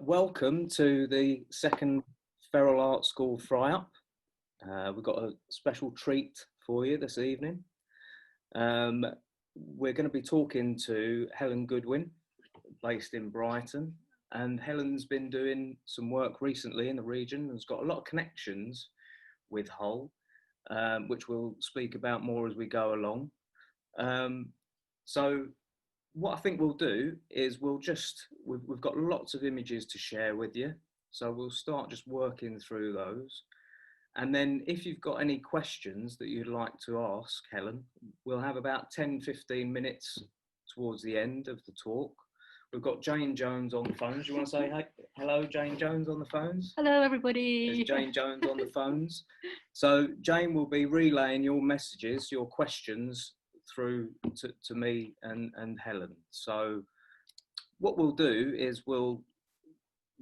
Welcome to the second Feral Art School Fry-Up. We've got a special treat for you this evening. We're going to be talking to Helen Goodwin, based in Brighton. And Helen's been doing some work recently in the region and has got a lot of connections with Hull, which we'll speak about more as we go along. So what I think we'll do is we've got lots of images to share with you. So we'll start just working through those. And then if you've got any questions that you'd like to ask Helen, we'll have about 10-15 minutes towards the end of the talk. We've got Jane Jones on the phones. You want to say hey, hello, Jane Jones on the phones? Hello, everybody. There's Jane Jones on the phones. So Jane will be relaying your messages, your questions through to me and Helen. So what we'll do is we'll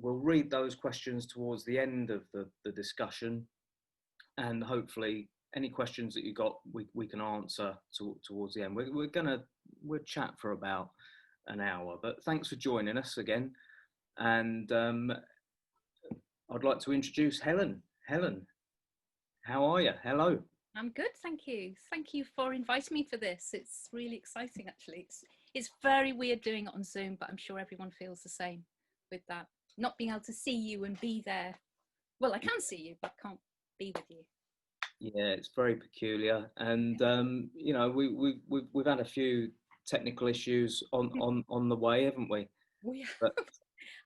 read those questions towards the end of the discussion, and hopefully any questions that you got we can answer towards the end. We'll chat for about an hour, but thanks for joining us again. And I'd like to introduce Helen. Helen, how are you? Hello. I'm good, thank you. Thank you for inviting me for this. It's really exciting, actually. It's very weird doing it on Zoom, but I'm sure everyone feels the same with that. Not being able to see you and be there. Well, I can see you, but can't be with you. Yeah, it's very peculiar, and you know, we've had a few technical issues on the way, haven't we? But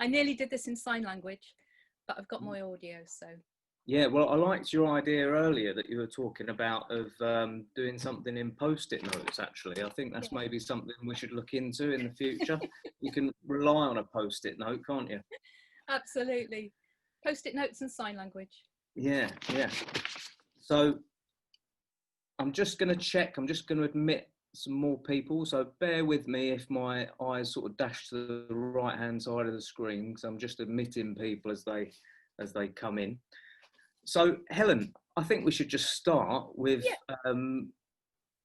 I nearly did this in sign language, but I've got my audio, so. Yeah, well, I liked your idea earlier that you were talking about of doing something in post-it notes, actually. I think that's maybe something we should look into in the future. You can rely on a post-it note, can't you? Absolutely. Post-it notes and sign language. Yeah, yeah. So I'm just going to admit some more people. So bear with me if my eyes sort of dash to the right-hand side of the screen, because I'm just admitting people as they come in. So, Helen, I think we should just start with, you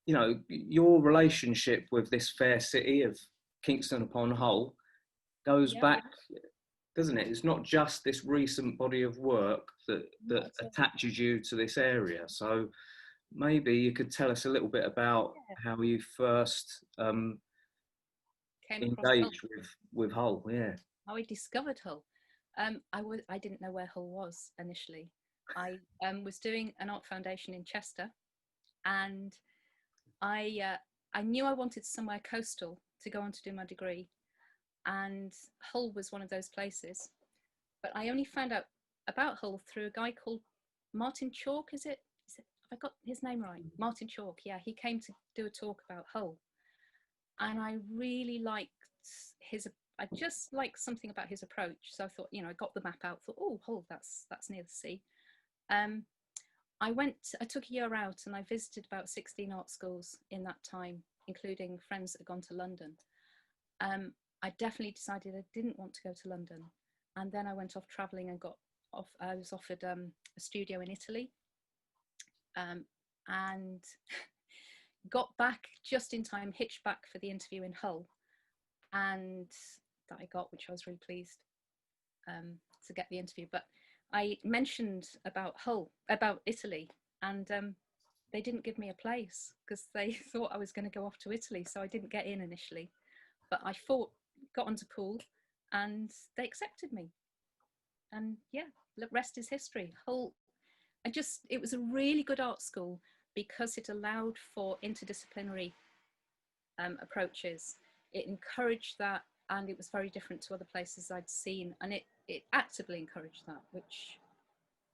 know, your relationship with this fair city of Kingston upon Hull goes back, doesn't it? It's not just this recent body of work that attaches you to this area. So maybe you could tell us a little bit about how you first engaged with Hull. Yeah. How I discovered Hull. I didn't know where Hull was initially. I was doing an art foundation in Chester, and I knew I wanted somewhere coastal to go on to do my degree, and Hull was one of those places. But I only found out about Hull through a guy called Martin Chalk. Have I got his name right? Martin Chalk. Yeah, he came to do a talk about Hull, and I really liked I just liked something about his approach. So I thought, you know, I got the map out. Thought, oh, Hull, that's near the sea. I took a year out and I visited about 16 art schools in that time, including friends that had gone to London. I definitely decided I didn't want to go to London. And then I went off traveling and I was offered a studio in Italy, and got back just in time, hitched back for the interview in Hull, and that I got, which I was really pleased to get the interview. But I mentioned about Italy, and they didn't give me a place because they thought I was going to go off to Italy, so I didn't get in initially. But I got onto pool, and they accepted me. And yeah, the rest is history. Hull, it was a really good art school because it allowed for interdisciplinary approaches. It encouraged that, and it was very different to other places I'd seen, and it actively encouraged that, which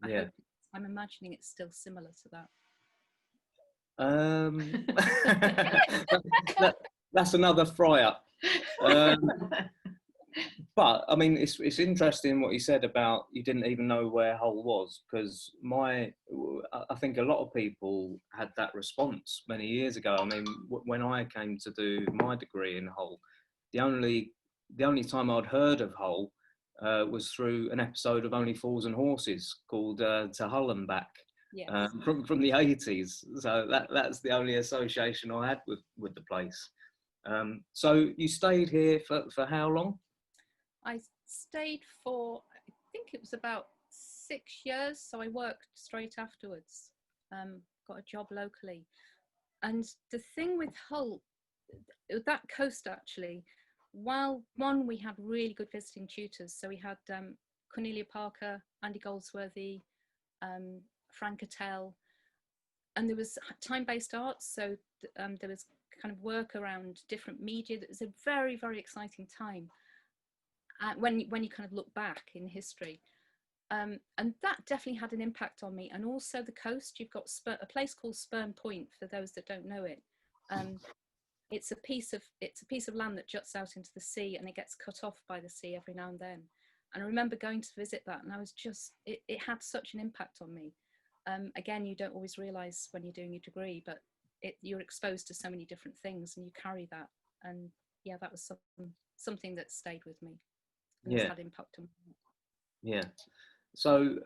I'm imagining it's still similar to that. That's another fry-up. But I mean, it's interesting what you said about you didn't even know where Hull was, because I think a lot of people had that response many years ago. I mean, when I came to do my degree in Hull, the only time I'd heard of Hull was through an episode of Only Fools and Horses called To Hull and Back, from the 80s. So that's the only association I had with the place. So you stayed here for how long? I stayed for, I think it was about 6 years. So I worked straight afterwards, got a job locally. And the thing with Hull, that coast actually, while one, we had really good visiting tutors. So we had Cornelia Parker, Andy Goldsworthy, Frank Attell, and there was time-based arts. So there was kind of work around different media. It was a very, very exciting time when you kind of look back in history. And that definitely had an impact on me. And also the coast, you've got a place called Spurn Point, for those that don't know it. It's a piece of land that juts out into the sea, and it gets cut off by the sea every now and then. And I remember going to visit that, and I was just, it had such an impact on me. Again, you don't always realize when you're doing your degree, but you're exposed to so many different things, and you carry that. And yeah, that was something that stayed with me and has had impact on me. Yeah. So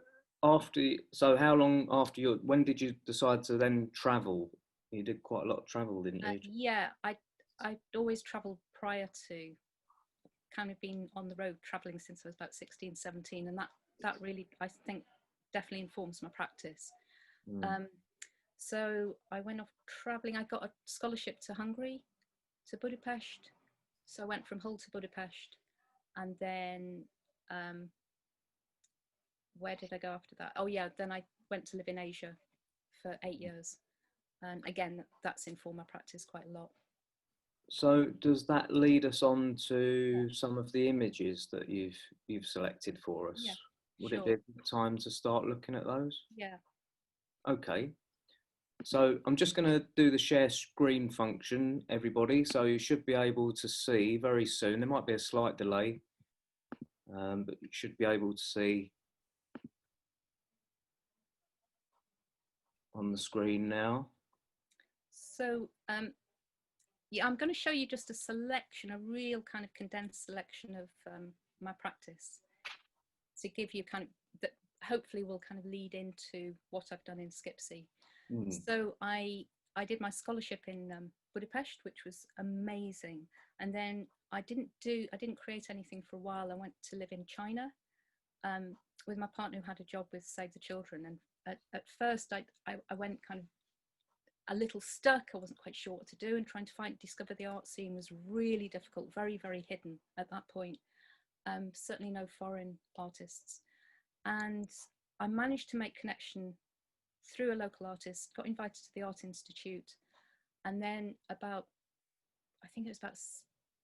how long after when did you decide to then travel? You did quite a lot of travel, didn't you? Yeah, I'd always traveled prior to, kind of been on the road traveling since I was about 16, 17, and that really, I think, definitely informs my practice. So I went off traveling. I got a scholarship to Hungary, to Budapest. So I went from Hull to Budapest, and then where did I go after that? Oh yeah, then I went to live in Asia for 8 years. And again, that's informed my practice quite a lot. So does that lead us on to some of the images that you've selected for us? Yeah, Would sure. it be a good time to start looking at those? Yeah. Okay. So I'm just going to do the share screen function, everybody. So you should be able to see very soon. There might be a slight delay, but you should be able to see on the screen now. So yeah, I'm going to show you just a selection, a real kind of condensed selection of my practice, to give you kind of, that hopefully will kind of lead into what I've done in Skipsea. So I did my scholarship in Budapest, which was amazing. And then I didn't create anything for a while. I went to live in China with my partner, who had a job with Save the Children. And at first I went kind of a little stuck. I wasn't quite sure what to do, and trying to discover the art scene was really difficult, very, very hidden at that point. Certainly no foreign artists. And I managed to make connection through a local artist, got invited to the Art Institute. And then I think it was about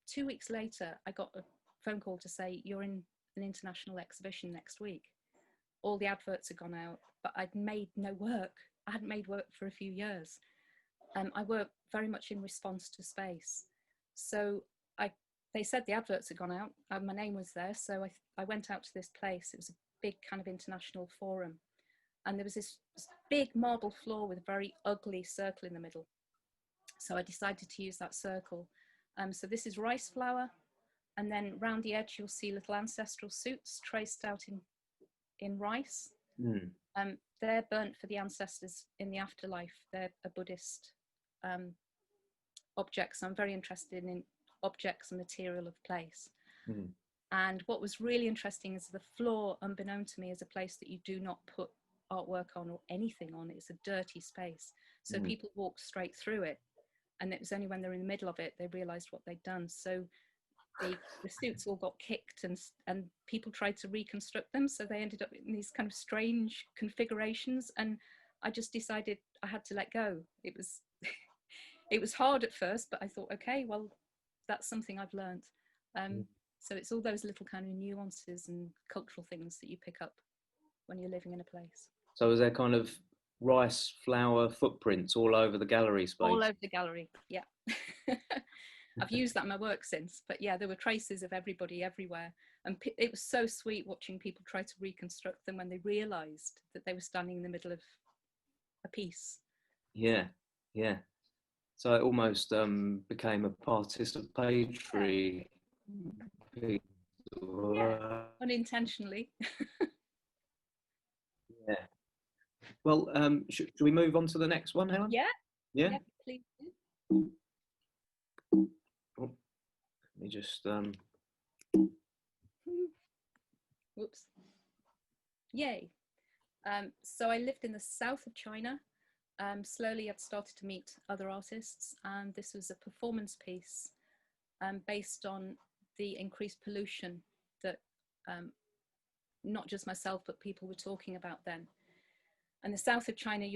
2 weeks later, I got a phone call to say, you're in an international exhibition next week. All the adverts had gone out, but I'd made no work. I hadn't made work for a few years. I worked very much in response to space. So they said the adverts had gone out, and my name was there. So I went out to this place. It was a big kind of international forum. And there was this big marble floor with a very ugly circle in the middle. So I decided to use that circle. So this is rice flour. And then round the edge, you'll see little ancestral suits traced out in rice. They're burnt for the ancestors in the afterlife. They're a Buddhist objects. I'm very interested in objects and material of place. And what was really interesting is the floor, unbeknown to me, is a place that you do not put artwork on or anything on. It's a dirty space. So people walk straight through it. And it was only when they're in the middle of it, they realized what they'd done. So the suits all got kicked, and people tried to reconstruct them. So they ended up in these kind of strange configurations. And I just decided I had to let go. It was hard at first, but I thought, okay, well, that's something I've learned. So it's all those little kind of nuances and cultural things that you pick up when you're living in a place. So is there kind of rice flour footprints all over the gallery space? All over the gallery, yeah. I've used that in my work since, but yeah, there were traces of everybody everywhere. And it was so sweet watching people try to reconstruct them when they realised that they were standing in the middle of a piece. Yeah, yeah. So it almost became a participatory piece. Yeah, unintentionally. Yeah. Well, should we move on to the next one, Helen? Yeah. Yeah. Yeah, please do. Oh, let me just. Whoops. Yay. So I lived in the south of China. Slowly I'd started to meet other artists, and this was a performance piece based on the increased pollution that not just myself but people were talking about then. And the south of China,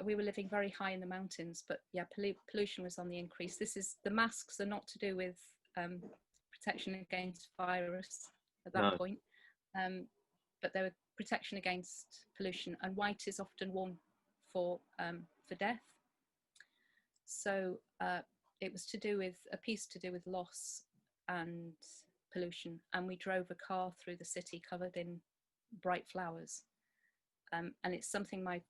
we were living very high in the mountains, but yeah, pollution was on the increase. The masks are not to do with protection against virus at that point, but they were protection against pollution, and white is often worn for death. So it was to do with a piece to do with loss and pollution, and we drove a car through the city covered in bright flowers. And it's something my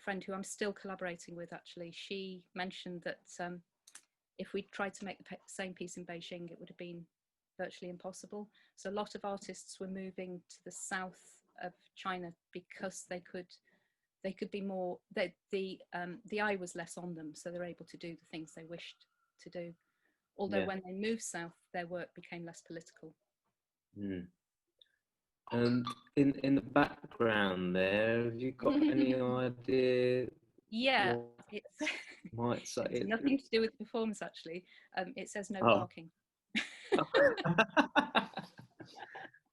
friend, who I'm still collaborating with actually, she mentioned that if we tried to make the same piece in Beijing, it would have been virtually impossible. So a lot of artists were moving to the south of China because they could be more, the eye was less on them, so they're able to do the things they wished to do. Although when they moved south, their work became less political. Mm. And in the background there, have you got any idea? Yeah, it's might say it's nothing to do with performance actually. It says no Oh. parking.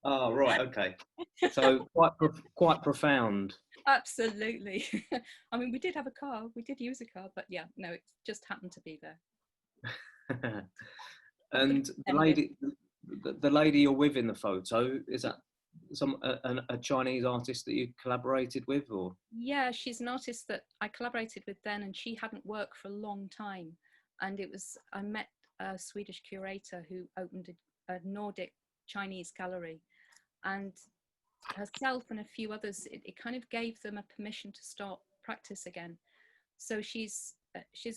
Oh, right, okay. So quite profound. Absolutely. I mean, we did have a car, we did use a car, but yeah, no, it just happened to be there. And the lady you're with in the photo, is that a Chinese artist that you collaborated with, or? Yeah, she's an artist that I collaborated with then, and she hadn't worked for a long time. And I met a Swedish curator who opened a Nordic Chinese gallery, and herself and a few others, it kind of gave them a permission to start practice again. So she's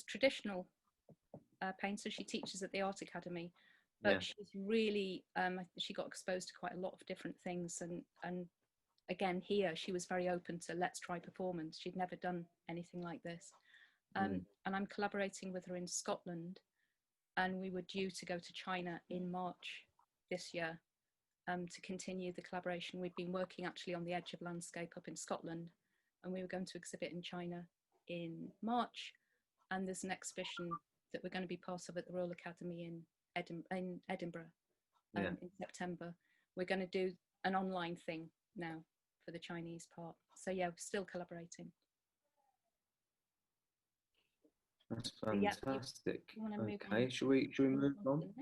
traditional painter. She teaches at the Art Academy, but she's really she got exposed to quite a lot of different things, and again here she was very open to let's try performance. She'd never done anything like this. And I'm collaborating with her in Scotland, and we were due to go to China in March this year to continue the collaboration. We'd been working actually on the edge of landscape up in Scotland, and we were going to exhibit in China in March, and there's an exhibition that we're going to be part of at the Royal Academy in Edinburgh in September. We're going to do an online thing now for the Chinese part. So yeah, we're still collaborating. That's fantastic. Okay, should we move on?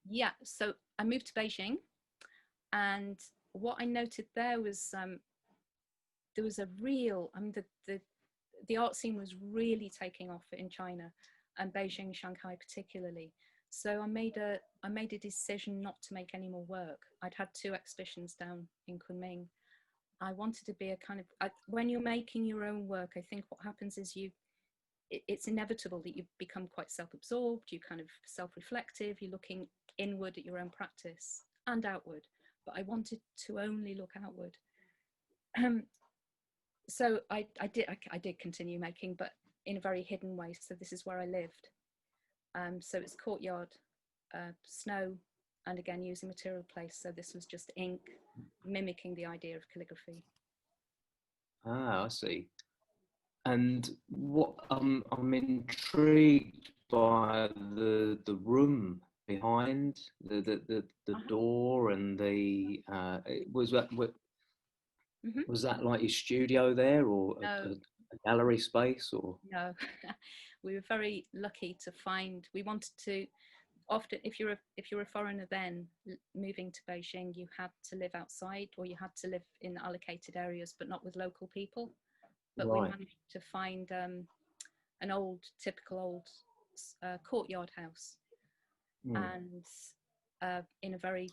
Yeah, so I moved to Beijing, and what I noted there was there was a real, I mean, the art scene was really taking off in China, and Beijing, Shanghai particularly. So I made a decision not to make any more work. I'd had 2 exhibitions down in Kunming. I wanted to be a kind of, when you're making your own work, I think what happens is it's inevitable that you become quite self-absorbed, you kind of self-reflective, you're looking inward at your own practice and outward, but I wanted to only look outward. So I did continue making, but in a very hidden way. So this is where I lived. So it's courtyard, snow, and again using material place. So this was just ink, mimicking the idea of calligraphy. Ah, I see. And what I'm intrigued by the room behind the door, and the was that like your studio there, or no. a gallery space, or? No. We were very lucky to find, we wanted to, often if you're a foreigner then moving to Beijing, you had to live outside, or you had to live in allocated areas but not with local people. But we managed to find an typical old courtyard house, and in a very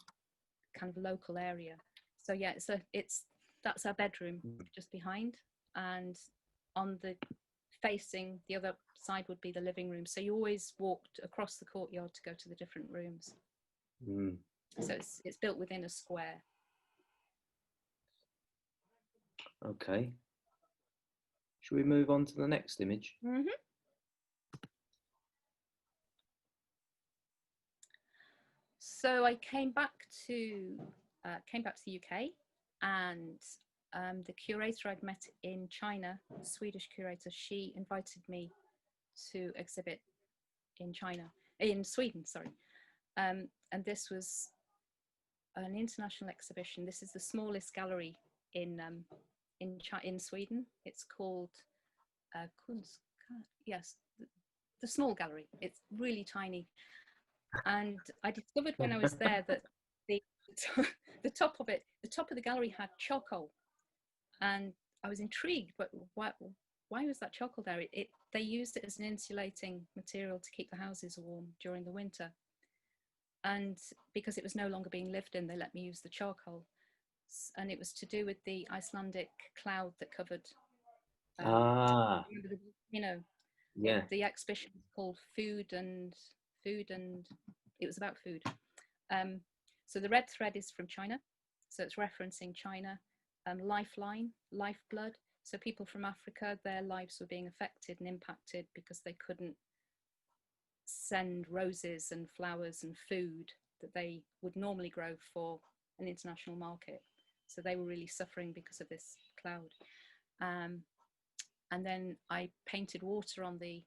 kind of local area. So yeah, that's our bedroom just behind, and on the facing the other side would be the living room. So you always walked across the courtyard to go to the different rooms. So it's built within a square. Okay. Should we move on to the next image? So I came back to the UK, and the curator I'd met in China, the Swedish curator, she invited me to exhibit in Sweden, sorry. And this was an international exhibition. This is the smallest gallery in Sweden. It's called Kunst. Yes, the small gallery. It's really tiny. And I discovered when I was there that the top of the gallery had charcoal, and I was intrigued. But why was that charcoal there? They used it as an insulating material to keep the houses warm during the winter. And because it was no longer being lived in, they let me use the charcoal. And it was to do with the Icelandic cloud that covered. Yeah. The exhibition was called Food and it was about food. So the red thread is from China, so it's referencing China. Lifeline, lifeblood. So people from Africa, their lives were being affected and impacted because they couldn't send roses and flowers and food that they would normally grow for an international market. So they were really suffering because of this cloud. And then I painted water on the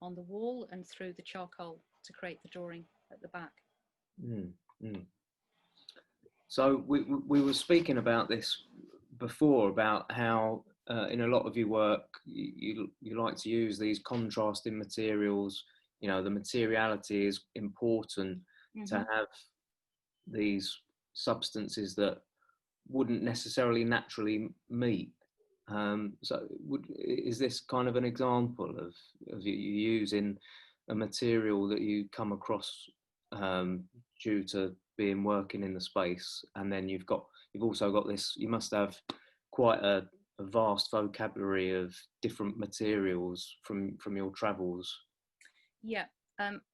wall and threw the charcoal to create the drawing at the back. So we were speaking about this before, about how in a lot of your work you like to use these contrasting materials. You know, the materiality is important to have these substances that wouldn't necessarily naturally meet. So is this kind of an example of you using a material that you come across due to being working in the space, and then you've also got this, you must have quite a vast vocabulary of different materials from your travels. Yeah,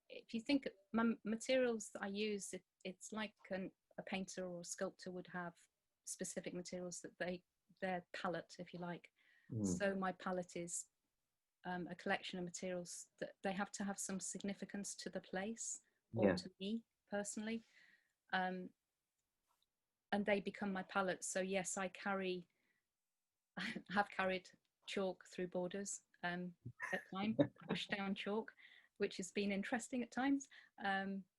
if you think materials that I use, it's like a painter or a sculptor would have specific materials that their palette, if you like. So my palette is a collection of materials that they have to have some significance to the place or to me personally, and they become my palette. So yes, I have carried chalk through borders at times, pushed down chalk, which has been interesting at times.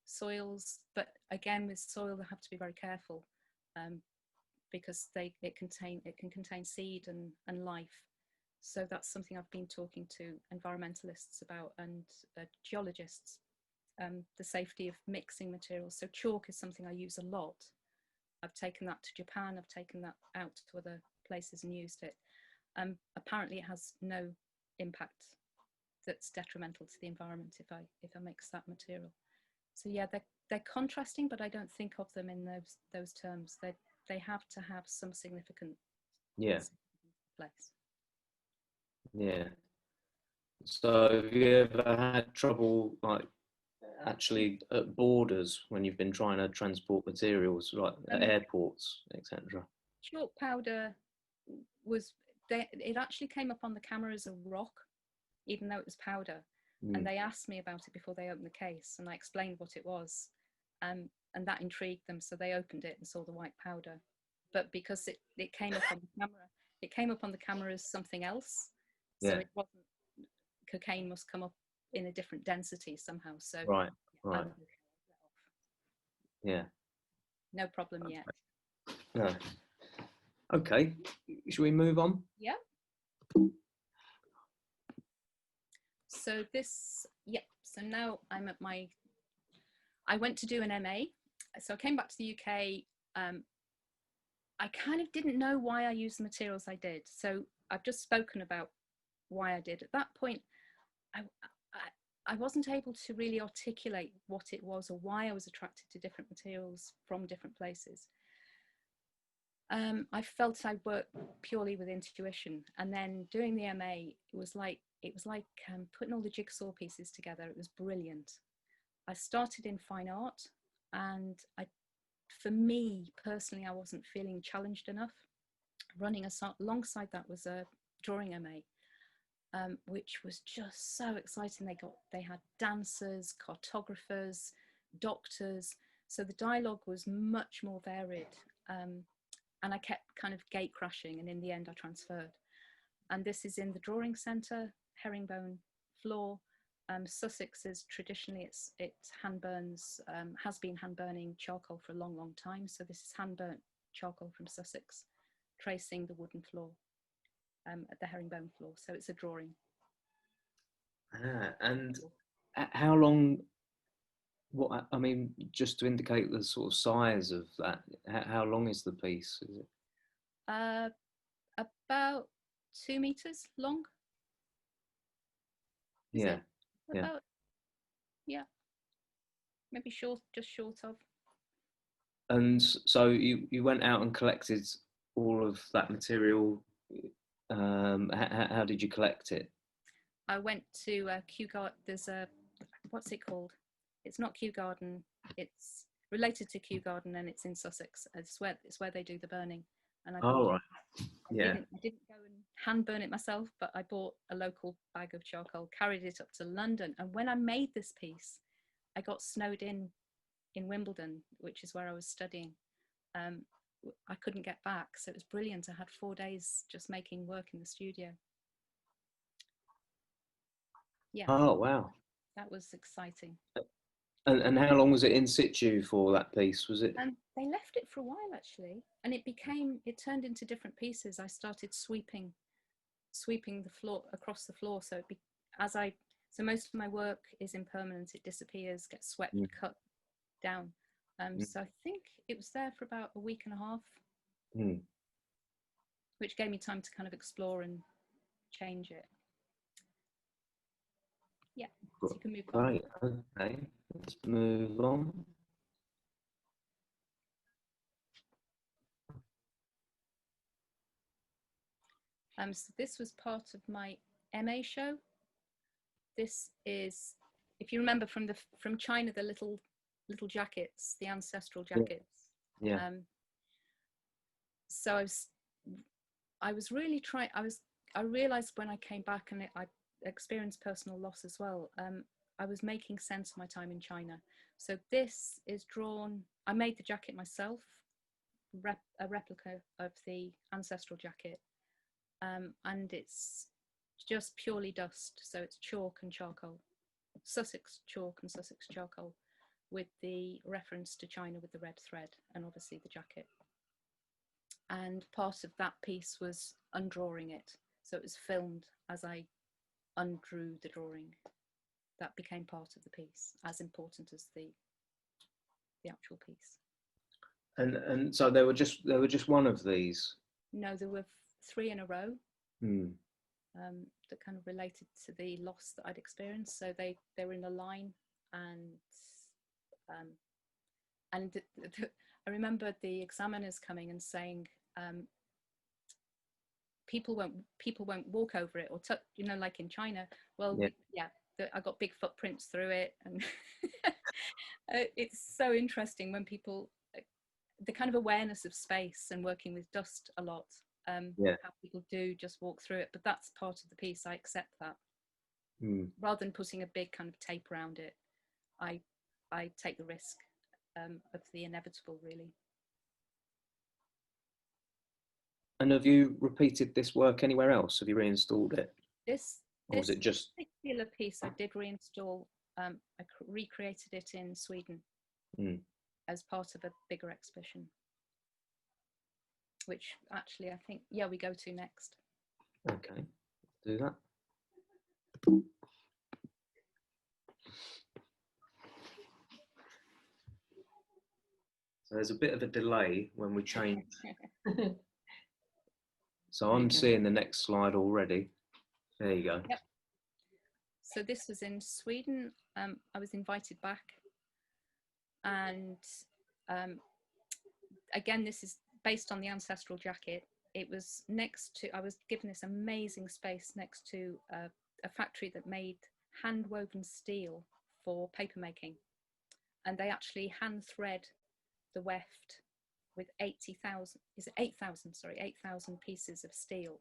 Soils, but again with soil they have to be very careful, because it can contain seed and life. So that's something I've been talking to environmentalists about, and geologists, the safety of mixing materials. So chalk is something I use a lot. I've taken that to Japan, I've taken that out to other places and used it. Apparently it has no impact that's detrimental to the environment if I mix that material. So yeah, they're contrasting, but I don't think of them in those terms. They have to have some significant place. Yeah. So have you ever had trouble, like, actually at borders when you've been trying to transport materials, like at airports, etc.? Chalk powder it actually came up on the camera as a rock, even though it was powder. And they asked me about it before they opened the case, and I explained what it was, and that intrigued them, so they opened it and saw the white powder. But because it came up on the camera as something else, so it wasn't. Cocaine must come up in a different density somehow. So right. Yeah. No problem yet. No. Okay. Shall we move on? Yeah. So so now I'm at I went to do an MA. So I came back to the UK. I kind of didn't know why I used the materials I did. So I've just spoken about why I did. At that point, I wasn't able to really articulate what it was or why I was attracted to different materials from different places. I felt I worked purely with intuition, and then doing the MA, it was like putting all the jigsaw pieces together. It was brilliant. I started in fine art, and for me personally, I wasn't feeling challenged enough. Running alongside that was a drawing MA, which was just so exciting. They had dancers, cartographers, doctors, So the dialogue was much more varied. And I kept kind of gate crashing, and in the end I transferred. And this is in the drawing centre, herringbone floor. Sussex is traditionally, it hand burns, has been hand burning charcoal for a long, long time. So this is hand burnt charcoal from Sussex, tracing the wooden floor at the herringbone floor. So it's a drawing. And how long, what, I mean, just to indicate the sort of size of that, how long is the piece? Is it? About 2 meters long. Is yeah. it? About, yeah, maybe short, just short of. And so you went out and collected all of that material. How did you collect it? I went to Kew Garden. There's a, what's it called? It's not Kew Garden. It's related to Kew Garden, and it's in Sussex. It's where they do the burning. And I bought Right. Yeah. I didn't go and hand burn it myself, but I bought a local bag of charcoal, carried it up to London. And when I made this piece, I got snowed in Wimbledon, which is where I was studying. I couldn't get back, so it was brilliant. I had 4 days just making work in the studio. Yeah. Oh wow. That was exciting. And how long was it in situ for that piece? Was it? They left it for a while actually, and it turned into different pieces. I started sweeping the floor, across the floor. So so most of my work is impermanent. It disappears, gets swept, cut down. So I think it was there for about a week and a half, which gave me time to kind of explore and change it. Yeah, so you can move on. Right, okay, let's move on. So this was part of my MA show. This is, if you remember from China, the little jackets, the ancestral jackets. Yeah. So I was really trying. I realized when I came back, and I experienced personal loss as well. I was making sense of my time in China. So this is drawn. I made the jacket myself, a replica of the ancestral jacket, and it's just purely dust. So it's chalk and charcoal, Sussex chalk and Sussex charcoal, with the reference to China with the red thread, and obviously the jacket. And part of that piece was undrawing it. So it was filmed as I undrew the drawing. That became part of the piece, as important as the actual piece. And so there were just one of these? No, there were 3 in a row. That kind of related to the loss that I'd experienced. So they were in a line, and I remember the examiners coming and saying, people won't walk over it or touch, you know, like in China. Well, yeah, I got big footprints through it, and it's so interesting when people, the kind of awareness of space and working with dust a lot. How people do just walk through it, but that's part of the piece. I accept that. Rather than putting a big kind of tape around it, I take the risk of the inevitable, really. And have you repeated this work anywhere else? Have you reinstalled it? This was it just particular piece I did reinstall? I recreated it in Sweden as part of a bigger exhibition, which actually I think, yeah, we go to next. Okay, do that. So there's a bit of a delay when we change. So I'm seeing the next slide already. There you go. Yep. So this was in Sweden. I was invited back, and again, this is based on the ancestral jacket. It was next to, I was given this amazing space next to a factory that made hand-woven steel for paper making, and they actually hand thread the weft with 8,000 pieces of steel.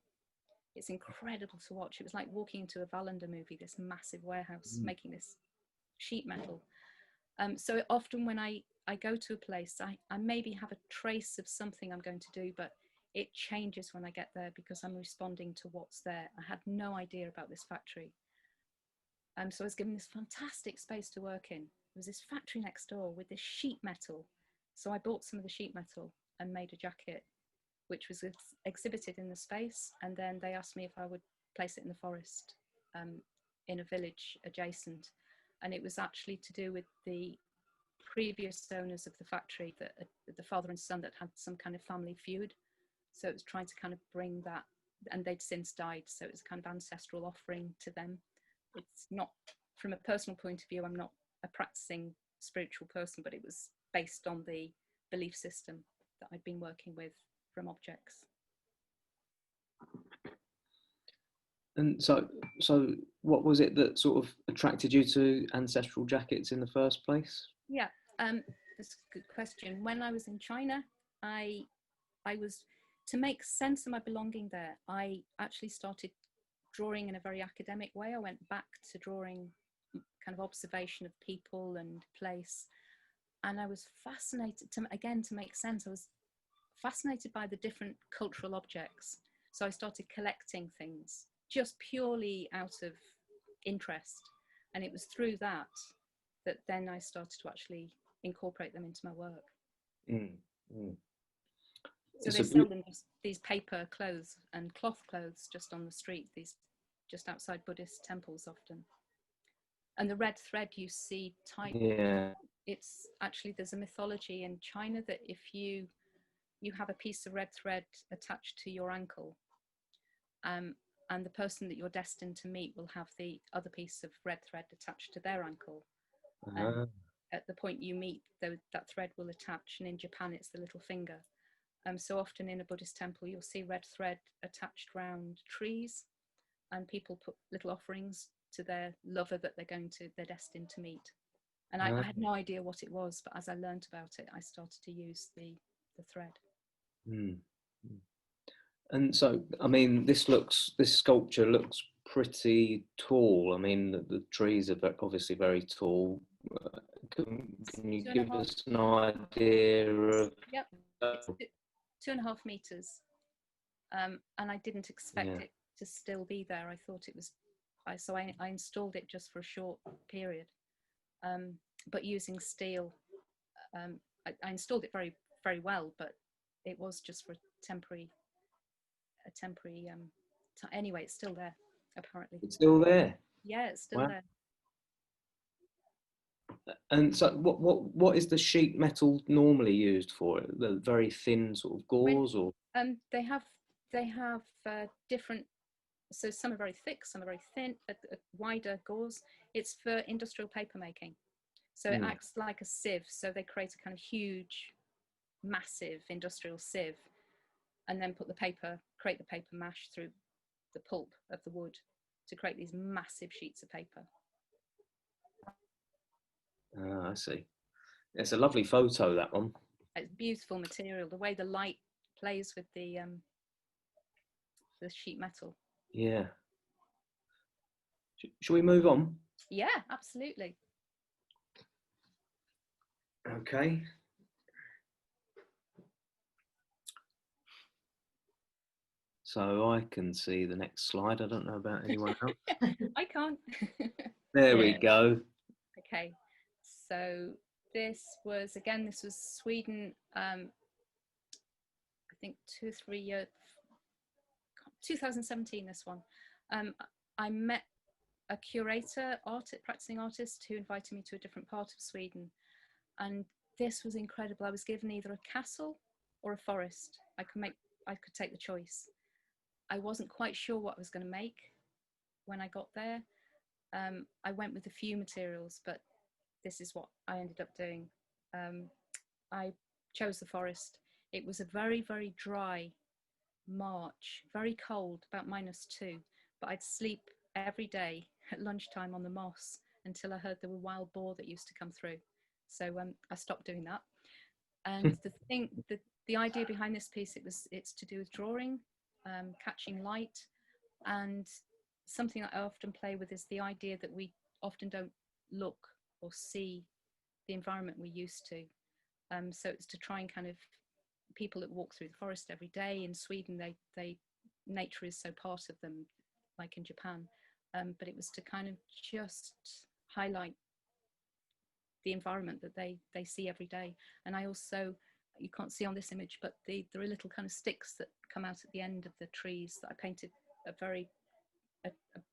It's incredible to watch. It was like walking into a Wallander movie, this massive warehouse making this sheet metal. So often when I I go to a place, I maybe have a trace of something I'm going to do, but it changes when I get there because I'm responding to what's there. I had no idea about this factory. So I was given this fantastic space to work in. There was this factory next door with this sheet metal. So I bought some of the sheet metal and made a jacket, which was exhibited in the space. And then they asked me if I would place it in the forest, in a village adjacent. And it was actually to do with the previous owners of the factory, that the father and son that had some kind of family feud. So it was trying to kind of bring that, and they'd since died. So it was a kind of ancestral offering to them. It's not, from a personal point of view, I'm not a practicing spiritual person, but it was based on the belief system that I'd been working with from objects. And so what was it that sort of attracted you to ancestral jackets in the first place? Yeah, that's a good question. When I was in China, I was, to make sense of my belonging there, I actually started drawing in a very academic way. I went back to drawing kind of observation of people and place. And I was fascinated, to make sense, I was fascinated by the different cultural objects. So I started collecting things just purely out of interest. And it was through that then I started to actually incorporate them into my work. Mm, mm. So they sell them, these paper clothes and cloth clothes just on the street, these just outside Buddhist temples often. And the red thread you see tied, yeah, it's actually, there's a mythology in China that if you have a piece of red thread attached to your ankle, and the person that you're destined to meet will have the other piece of red thread attached to their ankle. And at the point you meet, that thread will attach, and in Japan it's the little finger. So often in a Buddhist temple you'll see red thread attached round trees, and people put little offerings to their lover that they're destined to meet. And I had no idea what it was, but as I learned about it, I started to use the thread. Mm. And so, I mean, this sculpture looks pretty tall. I mean, the trees are obviously very tall. Can you give us an idea of? Yep, it's 2.5 meters. And I didn't expect it to still be there. I thought it was, so I installed it just for a short period, but using steel. I installed it very, very well, but it was just for a temporary. Anyway, it's still there, apparently. It's still there. Yeah, it's still there. And so, what is the sheet metal normally used for? The very thin sort of gauze, or they have different. So some are very thick, some are very thin, a wider gauze. It's for industrial paper making. So it acts like a sieve. So they create a kind of huge, massive industrial sieve, and then create the paper mash through the pulp of the wood to create these massive sheets of paper. I see. It's a lovely photo, that one. It's beautiful material. The way the light plays with the sheet metal. Yeah. Shall we move on? Yeah, absolutely. Okay. So I can see the next slide. I don't know about anyone else. I can't. There we go. Okay. So this was Sweden. I think 2 or 3 years. 2017. This one. I met a curator, practicing artist, who invited me to a different part of Sweden, and this was incredible. I was given either a castle or a forest. I could take the choice. I wasn't quite sure what I was going to make when I got there. I went with a few materials, but this is what I ended up doing. I chose the forest. It was a very, very dry March, very cold, about -2, but I'd sleep every day at lunchtime on the moss until I heard there were wild boar that used to come through. So I stopped doing that. And the idea behind this piece, it's to do with drawing, catching light, and something that I often play with is the idea that we often don't look or see the environment we're used to. So it's to try and kind of, people that walk through the forest every day in Sweden, nature is so part of them, like in Japan. But it was to kind of just highlight the environment that they see every day. And I also, you can't see on this image, but there are little kind of sticks that come out at the end of the trees that I painted a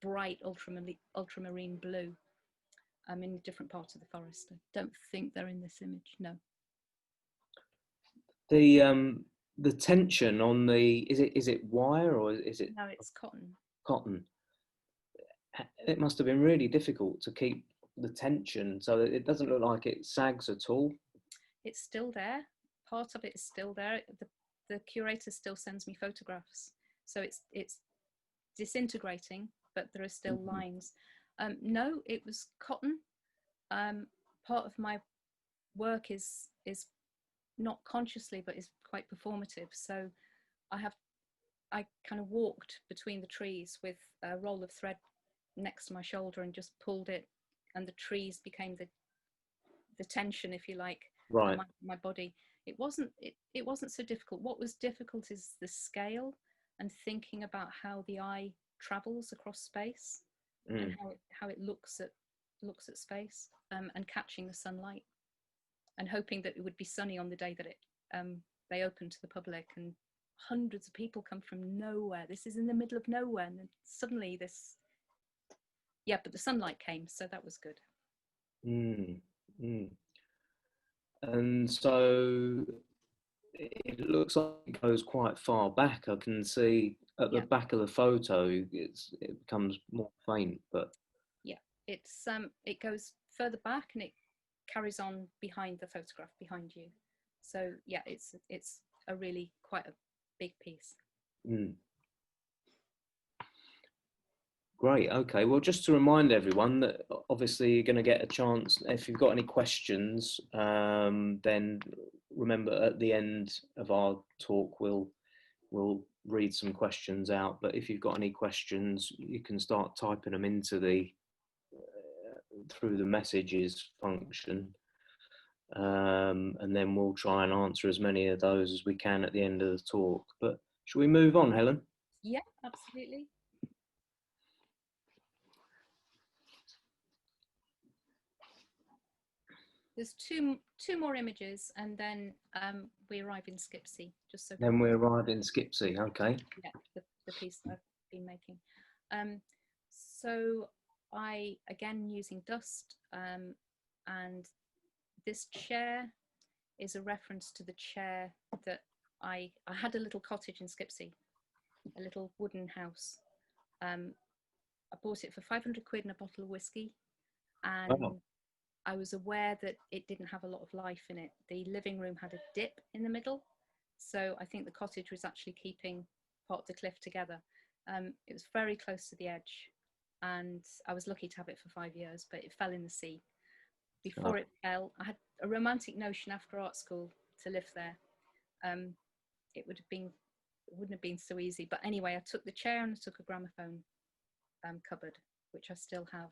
bright ultramarine blue in a different part of the forest. I don't think they're in this image, no. The tension on the, is it wire or is it? No, it's cotton. Cotton. It must have been really difficult to keep the tension so that it doesn't look like it sags at all. It's still there. Part of it is still there. The curator still sends me photographs, so it's disintegrating, but there are still lines. No, it was cotton. Part of my work is not consciously, but is quite performative. So I kind of walked between the trees with a roll of thread next to my shoulder and just pulled it, and the trees became the tension, if you like, right. on my body. It wasn't so difficult. What was difficult is the scale and thinking about how the eye travels across space and how it looks at space, and catching the sunlight and hoping that it would be sunny on the day that they open to the public, and hundreds of people come from nowhere. This is in the middle of nowhere, and then suddenly but the sunlight came, so that was good. And so it looks like it goes quite far back. I can see at the back of the photo it becomes more faint, but it goes further back and it carries on behind the photograph behind you. So yeah, it's a really quite a big piece. Great. Okay. Well, just to remind everyone that obviously you're going to get a chance. If you've got any questions, then remember at the end of our talk, we'll read some questions out. But if you've got any questions, you can start typing them into through the messages function, and then we'll try and answer as many of those as we can at the end of the talk. But shall we move on, Helen? Yeah, absolutely. There's two more images, and then we arrive in Skipsea. Just so. Then we arrive in Skipsea. Okay. Yeah, the piece that I've been making. So I, again, using dust, and this chair is a reference to the chair that I had a little cottage in Skipsea, a little wooden house. I bought it for 500 quid and a bottle of whiskey, and I was aware that it didn't have a lot of life in it. The living room had a dip in the middle, so I think the cottage was actually keeping part of the cliff together. It was very close to the edge, and I was lucky to have it for 5 years, but it fell in the sea. Before it fell, I had a romantic notion after art school to live there. It wouldn't have been so easy, but anyway, I took the chair and I took a gramophone cupboard, which I still have.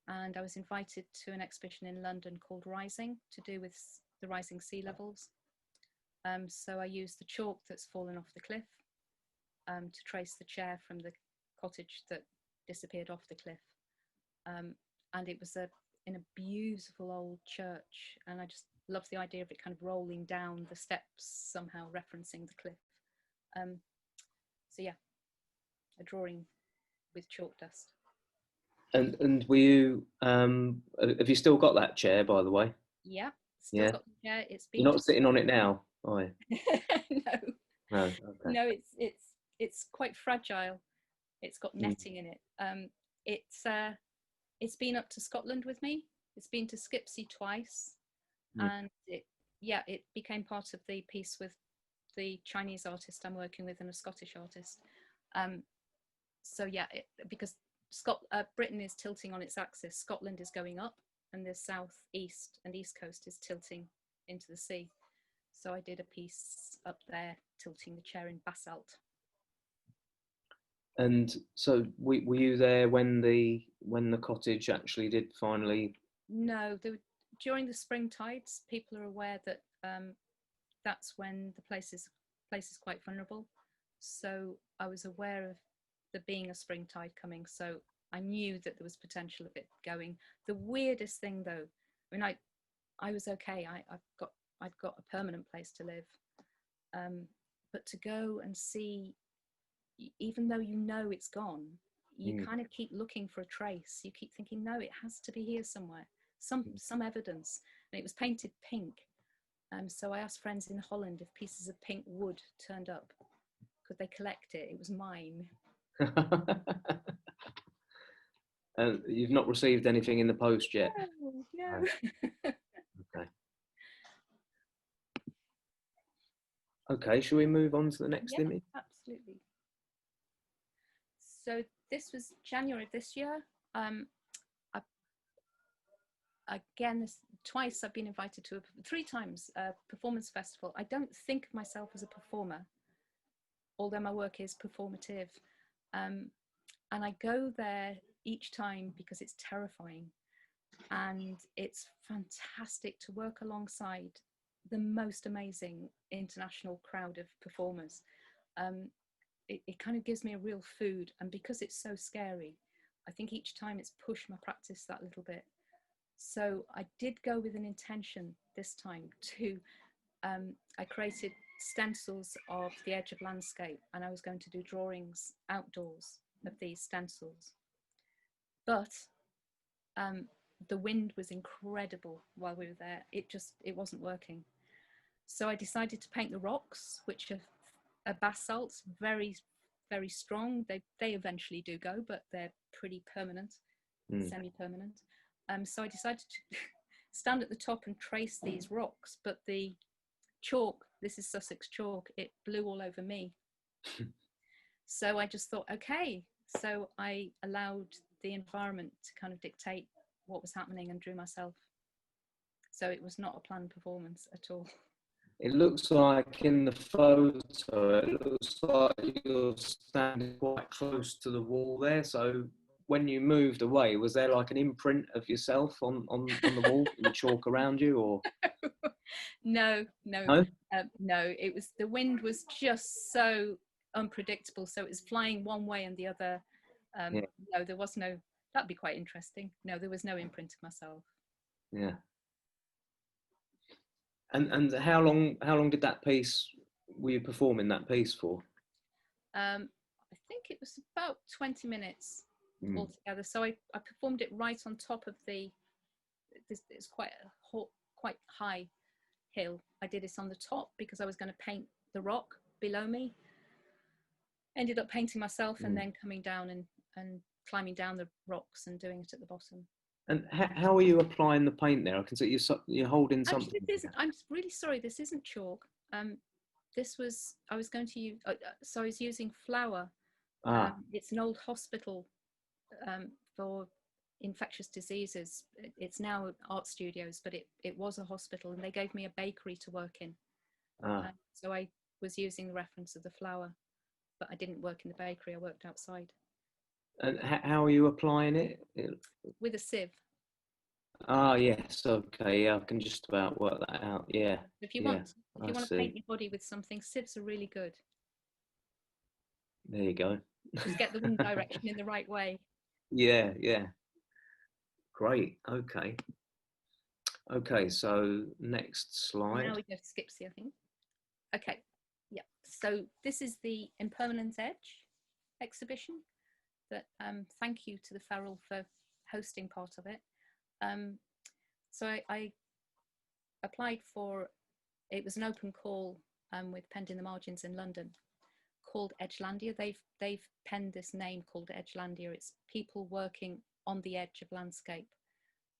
And I was invited to an exhibition in London called Rising, to do with the rising sea levels. So I used the chalk that's fallen off the cliff to trace the chair from the cottage that disappeared off the cliff. And it was in a beautiful old church, and I just love the idea of it kind of rolling down the steps, somehow referencing the cliff. So yeah, a drawing with chalk dust. And were you, have you still got that chair, by the way? Yeah, still got the chair. It's been. You're not sitting on it now, are you? No. No. Okay. No, it's quite fragile. It's got netting in it. It's been up to Scotland with me. It's been to Skipsea twice, and it became part of the piece with the Chinese artist I'm working with and a Scottish artist. So yeah, because Britain is tilting on its axis, Scotland is going up, and the south, east, and east coast is tilting into the sea. So I did a piece up there, tilting the chair in basalt. And so were you there when the cottage actually did finally? No, during the spring tides, people are aware that that's when the place is quite vulnerable. So I was aware of there being a spring tide coming. So I knew that there was potential of it going. The weirdest thing though, I mean, I was okay. I've got a permanent place to live. But to go and see, even though you know it's gone, you kind of keep looking for a trace. You keep thinking, no, it has to be here somewhere, some evidence. And it was painted pink. So I asked friends in Holland if pieces of pink wood turned up. Could they collect it? It was mine. And you've not received anything in the post yet? No. Okay. Okay, shall we move on to the next image? Absolutely. So this was January of this year. Again, twice I've been invited to, 3 times, a performance festival. I don't think of myself as a performer, although my work is performative. And I go there each time because it's terrifying. And it's fantastic to work alongside the most amazing international crowd of performers. It kind of gives me a real food. And because it's so scary, I think each time it's pushed my practice that little bit. So I did go with an intention this time to, I created stencils of the edge of landscape, and I was going to do drawings outdoors of these stencils. But the wind was incredible while we were there. It wasn't working. So I decided to paint the rocks, which are basalts, very, very strong. They eventually do go, but they're pretty permanent, semi-permanent. So I decided to stand at the top and trace these rocks, but the chalk, this is Sussex chalk, it blew all over me. So I just thought, okay. So I allowed the environment to kind of dictate what was happening and drew myself. So it was not a planned performance at all. It looks like in the photo, it looks like you're standing quite close to the wall there. So when you moved away, was there like an imprint of yourself on the wall and chalk around you, or? No. No, it was, the wind was just so unpredictable. So it was flying one way and the other. No, there was no, that'd be quite interesting. No, there was no imprint of myself. Yeah. And how long did that piece, were you performing that piece for? I think it was about 20 minutes altogether. So I performed it right on top of it's quite high hill. I did this on the top because I was going to paint the rock below me. Ended up painting myself and then coming down and climbing down the rocks and doing it at the bottom. And how are you applying the paint there? I can see you're holding something. Actually, I'm really sorry, this isn't chalk. This was, I was going to use, so I was using flour. It's an old hospital for infectious diseases. It's now art studios, but it was a hospital, and they gave me a bakery to work in. So I was using the reference of the flour, but I didn't work in the bakery, I worked outside. And how are you applying it? With a sieve. Yes, okay, yeah, I can just about work that out, yeah. If you want to paint your body with something, sieves are really good. There you go. Just get the wind direction in the right way. Yeah. Great, okay. Okay, so next slide. Now we go to Skipsy, I think. Okay, yeah. So this is the Impermanent Edge exhibition. That thank you to the Feral for hosting part of it. So I applied for, it was an open call with Penned in the Margins in London, called Edgelandia. They've penned this name called Edgelandia. It's people working on the edge of landscape,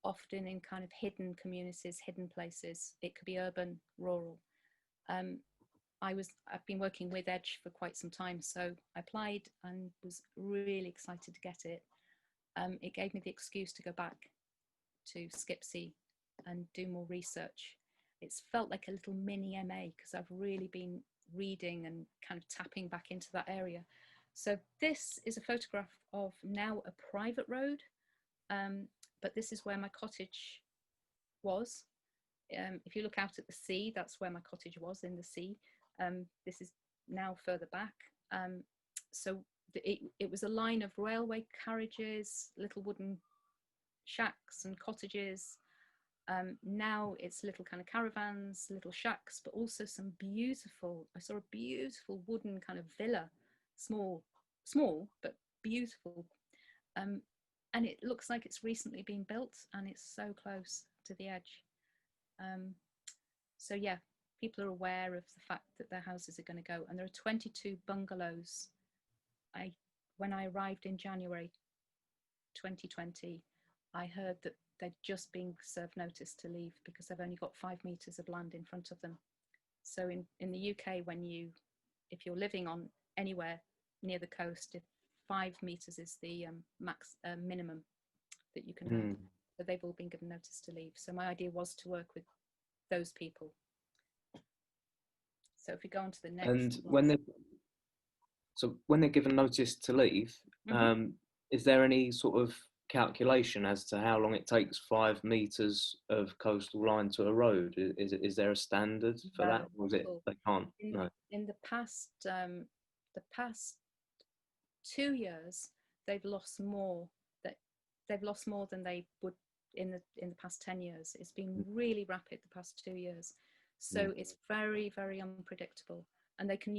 often in kind of hidden communities, hidden places. It could be urban, rural. I've been working with Edge for quite some time, so I applied and was really excited to get it. It gave me the excuse to go back to Skipsy and do more research. It's felt like a little mini MA because I've really been reading and kind of tapping back into that area. So this is a photograph of now a private road, but this is where my cottage was. if you look out at the sea, that's where my cottage was, in the sea. This is now further back. So it was a line of railway carriages, little wooden shacks and cottages. Now it's little kind of caravans, little shacks, but also some beautiful, I saw a beautiful wooden kind of villa, small, but beautiful. And it looks like it's recently been built, and it's so close to the edge. So yeah, people are aware of the fact that their houses are going to go, and there are 22 bungalows. When I arrived in January 2020, I heard that they'd just been served notice to leave because they've only got 5 meters of land in front of them. So in the UK, if you're living on anywhere near the coast, 5 meters is the max minimum that you can have. So they've all been given notice to leave. So my idea was to work with those people. So if we go on to the next. And when they're given notice to leave, is there any sort of calculation as to how long it takes 5 meters of coastal line to erode? Is there a standard for that, or is it they can't? No. In the past 2 years, they've lost more. They've lost more than they would in the past 10 years. It's been really rapid the past 2 years. So it's very, very unpredictable, and they can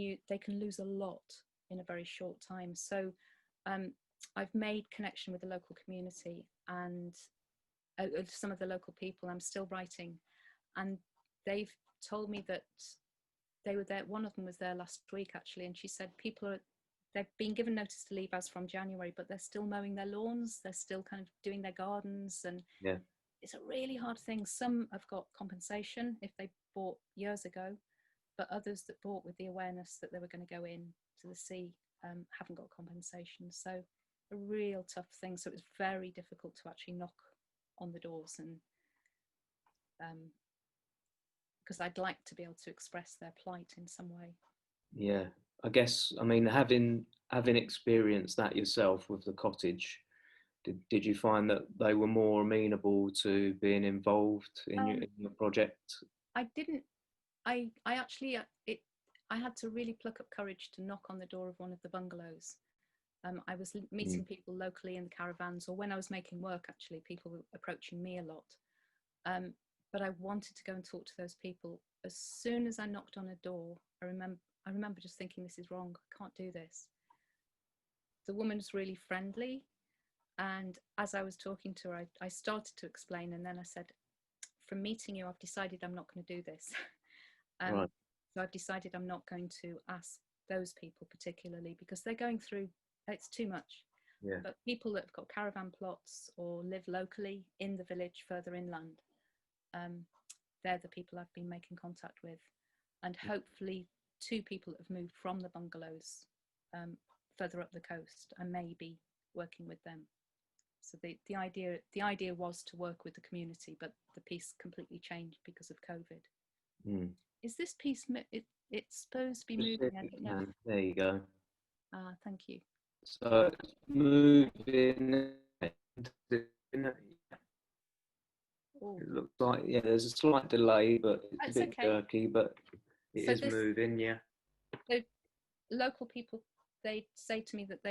lose a lot in a very short time. So I've made connection with the local community and some of the local people. I'm still writing, and they've told me that they were there. One of them was there last week actually, and she said they've been given notice to leave as from January, but they're still mowing their lawns. They're still kind of doing their gardens, and it's a really hard thing. Some have got compensation if they bought years ago, but others that bought with the awareness that they were going to go in to the sea haven't got compensation. So a real tough thing. So it was very difficult to actually knock on the doors, and because I'd like to be able to express their plight in some way. Yeah, I guess, I mean, having experienced that yourself with the cottage, did you find that they were more amenable to being involved in your project? I didn't. I actually I had to really pluck up courage to knock on the door of one of the bungalows. I was meeting people locally in the caravans, or when I was making work, actually, people were approaching me a lot. But I wanted to go and talk to those people. As soon as I knocked on a door, I remember just thinking, this is wrong, I can't do this. The woman was really friendly, and as I was talking to her, I started to explain, and then I said, from meeting you, I've decided I'm not going to do this. Right. So I've decided I'm not going to ask those people particularly, because they're going through, it's too much. Yeah. But people that have got caravan plots or live locally in the village further inland, they're the people I've been making contact with. And hopefully 2 people that have moved from the bungalows further up the coast, I may be working with them. So the idea was to work with the community, but the piece completely changed because of COVID. Is this piece, it's supposed to be moving? I don't know. There you go. Thank you. So it's moving. It looks like, there's a slight delay, but it's a bit jerky, but it is moving, yeah. So local people, they say to me that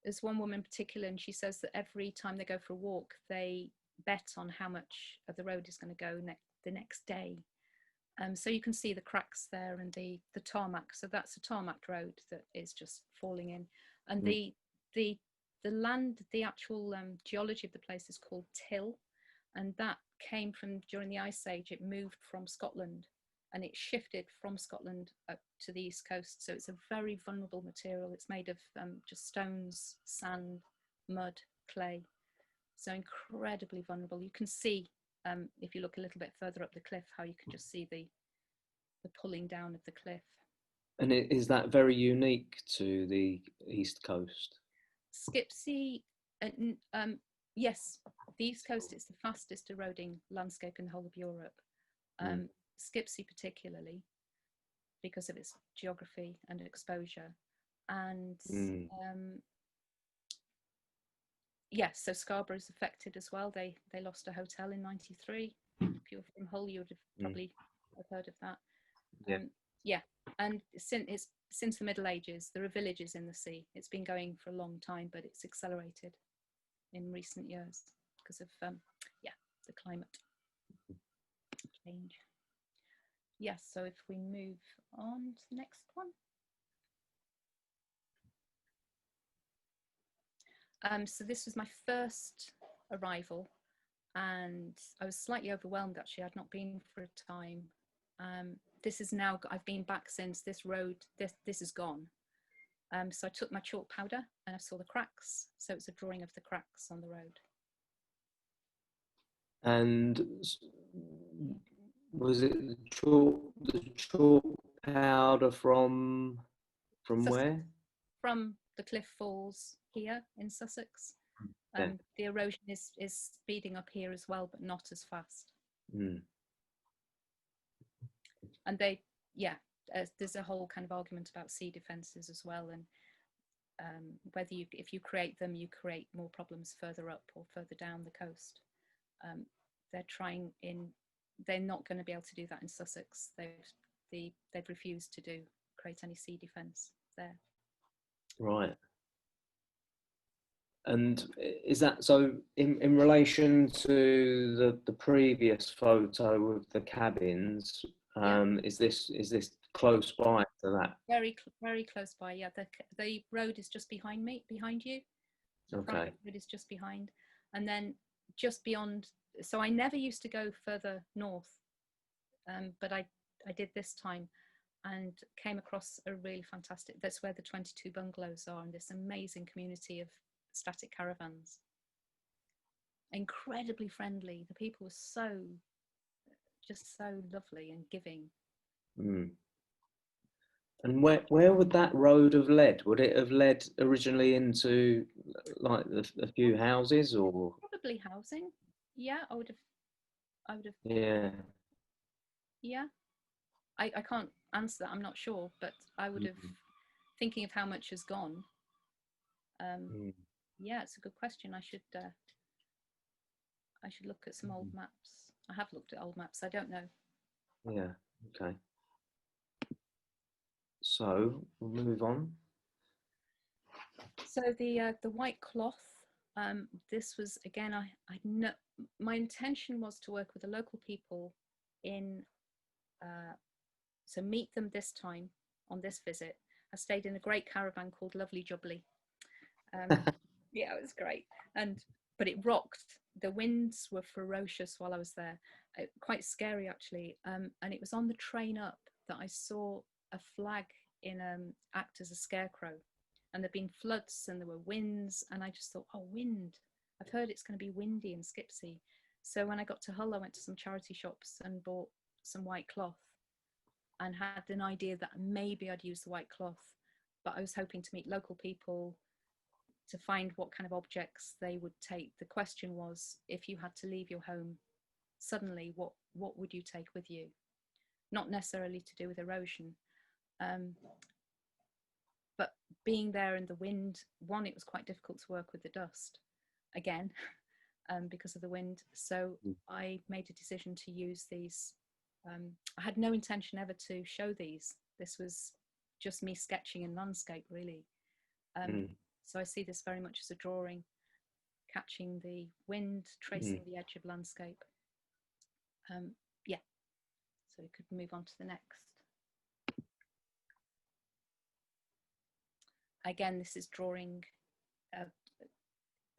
there's one woman in particular, and she says that every time they go for a walk, they bet on how much of the road is going to go the next day. So you can see the cracks there and the tarmac. So that's a tarmac road that is just falling in. And the land, the actual geology of the place is called till. And that came from, during the Ice Age, it moved from Scotland, and it shifted from Scotland up to the East Coast. So it's a very vulnerable material. It's made of just stones, sand, mud, clay. So incredibly vulnerable. You can see, if you look a little bit further up the cliff, how you can just see the pulling down of the cliff. And is that very unique to the East Coast? Skipsea, yes, the East Coast is the fastest eroding landscape in the whole of Europe. Skipsea particularly, because of its geography and exposure. And yes, so Scarborough's affected as well. They lost a hotel in '93. If you're from Hull, you would have probably have heard of that. Yeah. Yeah, and since the Middle Ages, there are villages in the sea. It's been going for a long time, but it's accelerated in recent years because of the climate change. Yes, so if we move on to the next one. So this was my first arrival, and I was slightly overwhelmed actually. I'd not been for a time. This is now, I've been back since. This road, this is gone. So I took my chalk powder and I saw the cracks. So it's a drawing of the cracks on the road. And was it the chalk powder from Sussex, where? From the Cliff Falls here in Sussex. Yeah. The erosion is speeding up here as well, but not as fast. And there's a whole kind of argument about sea defences as well, and whether if you create them, you create more problems further up or further down the coast. They're not going to be able to do that in Sussex. They've refused to create any sea defence there. Right. And is that so in relation to the previous photo of the cabins? Is this close by to that? Very close by. Yeah, the road is just behind you. The private road is just behind, and then just beyond. So I never used to go further north, but I did this time, and came across a really fantastic. That's where the 22 bungalows are, and this amazing community of static caravans. Incredibly friendly. The people were just so lovely and giving. And where would that road have led? Would it have led originally into like a few houses, or probably housing? Yeah, I would have. Yeah. Yeah, I can't answer that. I'm not sure, but I would have. Thinking of how much has gone. Yeah, it's a good question. I should look at some old maps. I have looked at old maps. I don't know. Yeah. Okay. So we'll move on. So the white cloth. This was again. I know my intention was to work with the local people in. So meet them this time on this visit. I stayed in a great caravan called Lovely Jubbly. Yeah, it was great, but it rocked. The winds were ferocious while I was there, quite scary actually. And it was on the train up that I saw a flag act as a scarecrow, and there'd been floods and there were winds, and I just thought, oh, wind. I've heard it's going to be windy in Skipsea. So when I got to Hull, I went to some charity shops and bought some white cloth, and had an idea that maybe I'd use the white cloth, but I was hoping to meet local people to find what kind of objects they would take. The question was, if you had to leave your home suddenly, what would you take with you? Not necessarily to do with erosion, but being there in the wind, one, it was quite difficult to work with the dust again because of the wind. So I made a decision to use these. I had no intention ever to show these. This was just me sketching in landscape, really. So I see this very much as a drawing, catching the wind, tracing the edge of landscape. Yeah, so we could move on to the next. Again, this is drawing.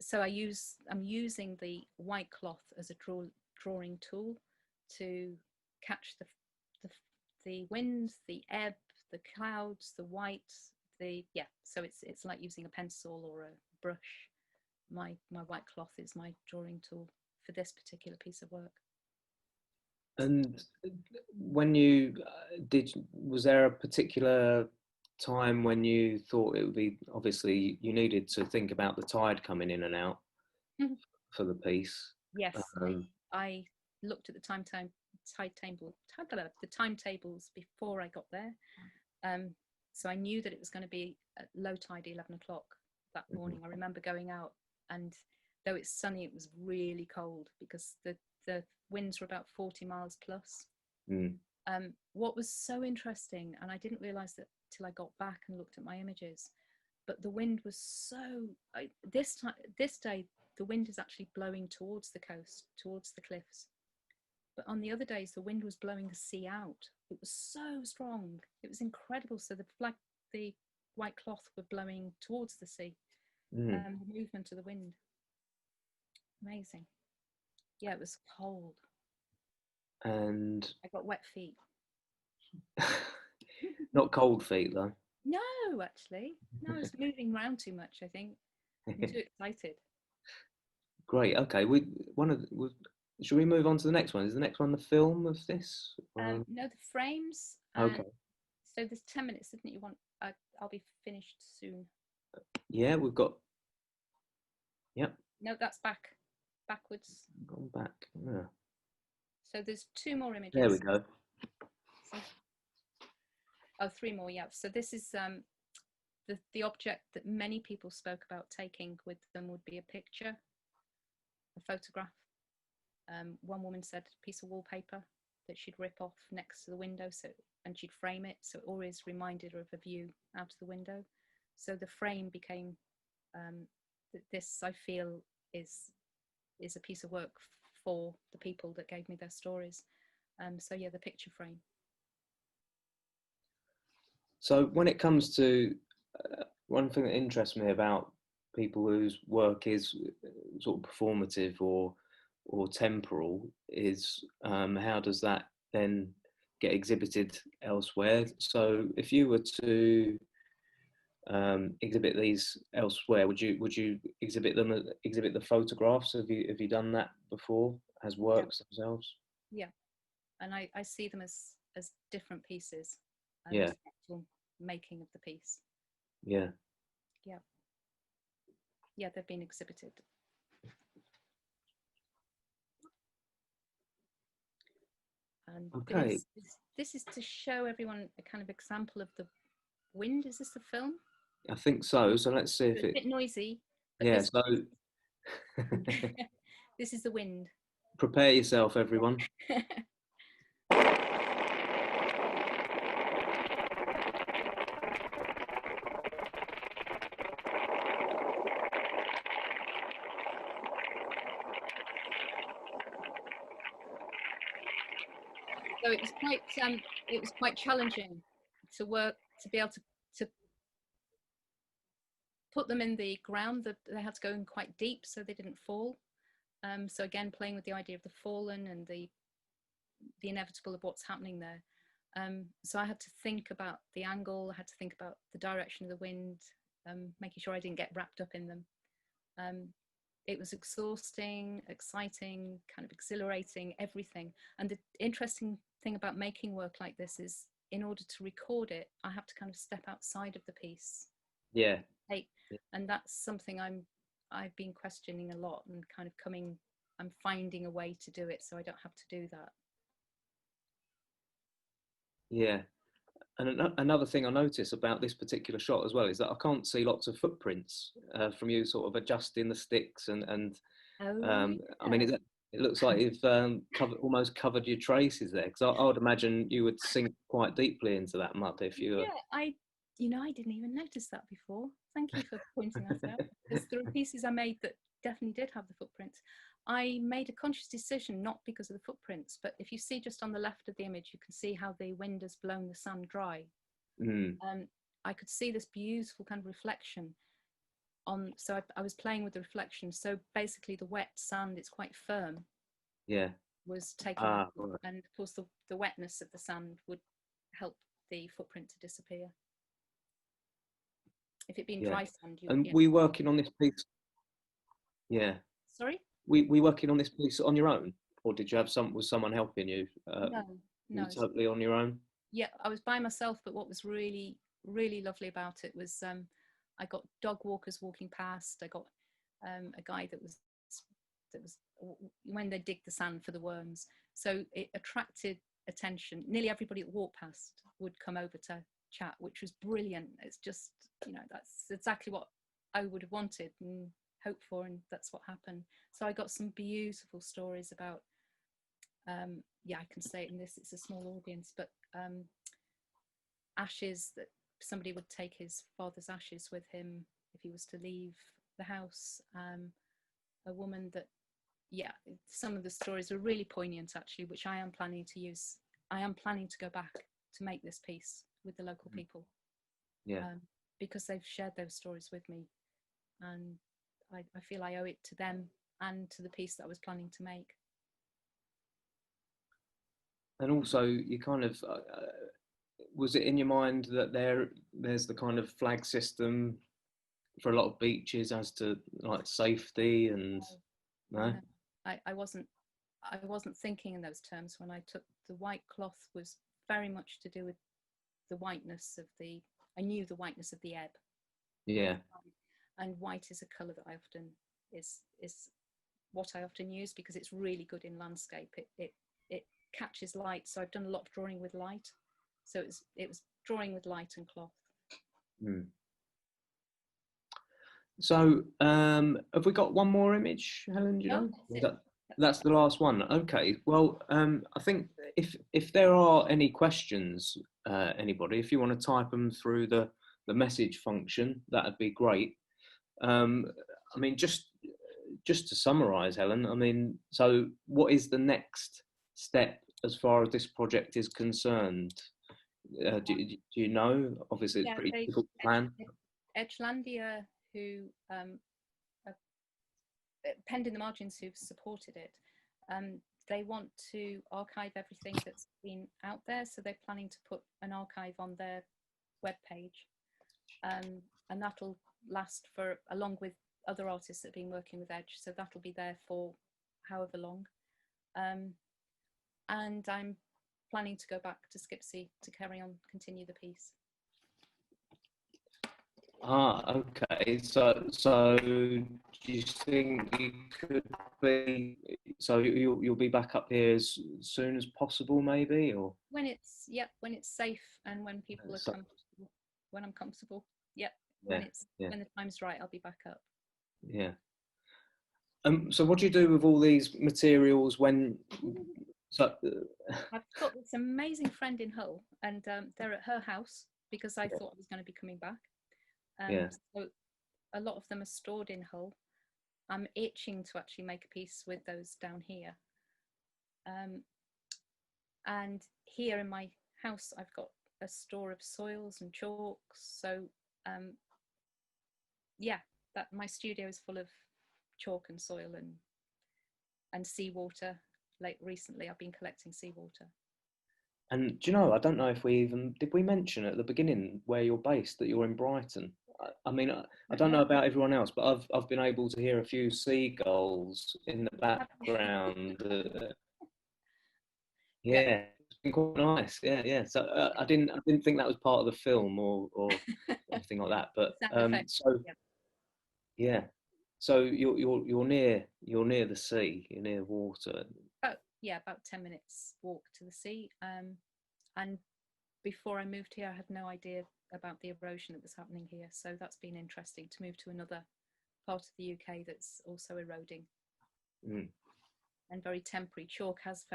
So I'm using the white cloth as a drawing tool to catch the wind, the ebb, the clouds, the white. So it's like using a pencil or a brush. My white cloth is my drawing tool for this particular piece of work. And when you was there a particular time when you thought it would be, obviously you needed to think about the tide coming in and out for the piece? Yes, I looked at the timetables before I got there. So I knew that it was going to be at low tide, 11 o'clock that morning. I remember going out, and though it's sunny, it was really cold because the the winds were about 40 miles plus. Mm. What was so interesting, and I didn't realize that till I got back and looked at my images, but the wind was so, this day, the wind is actually blowing towards the coast, towards the cliffs. But on the other days, the wind was blowing the sea out. It was so strong. It was incredible. So the white cloth were blowing towards the sea. The movement of the wind. Amazing. Yeah, it was cold. And I got wet feet. not cold feet though. No, actually. No, I was moving around too much, I think. I'm too excited. Great. Okay. Should we move on to the next one? Is the next one the film of this? No, the frames. Okay. So there's 10 minutes, isn't it? You want? I'll be finished soon. Yeah, we've got. Yep. No, that's backwards. Gone back. Yeah. So there's 2 more images. There we go. So, 3 more. Yeah. So this is the object that many people spoke about taking with them would be a picture, a photograph. One woman said a piece of wallpaper that she'd rip off next to the window, and she'd frame it, so it always reminded her of a view out of the window. So the frame became this. I feel is a piece of work for the people that gave me their stories. So yeah, the picture frame. So when it comes to one thing that interests me about people whose work is sort of performative or temporal is how does that then get exhibited elsewhere? So if you were to exhibit these elsewhere, would you exhibit the photographs? Have you done that before as works themselves? Yeah, and I see them as different pieces. Yeah. The actual making of the piece. Yeah. Yeah, they've been exhibited. And okay. this is to show everyone a kind of example of the wind. Is this the film? I think so. So let's see if it's a bit noisy. Yeah. So this is the wind. Prepare yourself, everyone. So it was quite challenging to be able to put them in the ground. That they had to go in quite deep so they didn't fall. So again, playing with the idea of the fallen and the inevitable of what's happening there. So I had to think about the angle. I had to think about the direction of the wind, making sure I didn't get wrapped up in them. It was exhausting, exciting, kind of exhilarating, everything. And the interesting thing about making work like this is, in order to record it, I have to kind of step outside of the piece. Yeah. And that's something I've been questioning a lot, and kind of I'm finding a way to do it so I don't have to do that. Yeah. And another thing I notice about this particular shot as well is that I can't see lots of footprints from you sort of adjusting the sticks and yeah. I mean, it looks like you've almost covered your traces there, because I would imagine you would sink quite deeply into that mud if you were... Yeah, I didn't even notice that before. Thank you for pointing that out, because there are pieces I made that definitely did have the footprints. I made a conscious decision, not because of the footprints, but if you see just on the left of the image, you can see how the wind has blown the sand dry. I could see this beautiful kind of reflection so I was playing with the reflection. So basically the wet sand, it's quite firm. Yeah. Was taken off, right. and of course the wetness of the sand would help the footprint to disappear. If it'd been dry sand, we working on this piece? Yeah. Sorry? We working on this piece on your own, or did you have was someone helping you? No. You were totally on your own? Yeah, I was by myself, but what was really, really lovely about it was I got dog walkers walking past. I got a guy that was when they dig the sand for the worms. So it attracted attention. Nearly everybody that walked past would come over to chat, which was brilliant. It's just, that's exactly what I would have wanted and hoped for, and that's what happened. So I got some beautiful stories about yeah, I can say it in this, it's a small audience, but ashes, that somebody would take his father's ashes with him if he was to leave the house. A woman that, yeah, some of the stories are really poignant actually, which I am planning to use. I am planning to go back to make this piece with the local people. Yeah. Because they've shared those stories with me, and I feel I owe it to them and to the piece that I was planning to make. And also, you kind of, was it in your mind that there's the kind of flag system for a lot of beaches as to like safety and no? I wasn't thinking in those terms when I took the white cloth. Was very much to do with the whiteness of the, I knew the whiteness of the ebb. Yeah. And white is a colour that I often is what I often use because it's really good in landscape. It catches light, so I've done a lot of drawing with light. So it was drawing with light and cloth. Mm. So have we got one more image, Helen? Do you know? That's the last one. Okay. Well, I think if there are any questions, anybody, if you want to type them through the message function, that'd be great. I mean, just to summarise, Helen. I mean, so what is the next step as far as this project is concerned? Do you know? Obviously, it's pretty difficult to plan. Edgelandia, who penned in the margins, who've supported it, they want to archive everything that's been out there, so they're planning to put an archive on their webpage, and that'll last for, along with other artists that have been working with Edge, so that'll be there for however long. And I'm planning to go back to Skipsea to continue the piece. Okay. So do you think you could be? So you'll be back up here as soon as possible, maybe, or when it's safe and when people are comfortable. When I'm comfortable, when the time's right, I'll be back up. Yeah. So what do you do with all these materials when? So I've got this amazing friend in Hull, and they're at her house because I thought I was going to be coming back. So a lot of them are stored in Hull. I'm itching to actually make a piece with those down here. And here in my house, I've got a store of soils and chalks. So that my studio is full of chalk and soil and seawater. Like recently, I've been collecting seawater. And do you know, I don't know if did we mention at the beginning where you're based, that you're in Brighton? I mean, I don't know about everyone else, but I've been able to hear a few seagulls in the background. Yeah, it's been quite nice. Yeah. So I didn't think that was part of the film or anything like that. But so you're near the sea. You're near water. About 10 minutes walk to the sea. And before I moved here, I had no idea about the erosion that was happening here. So that's been interesting to move to another part of the UK that's also eroding. And very temporary. Chalk has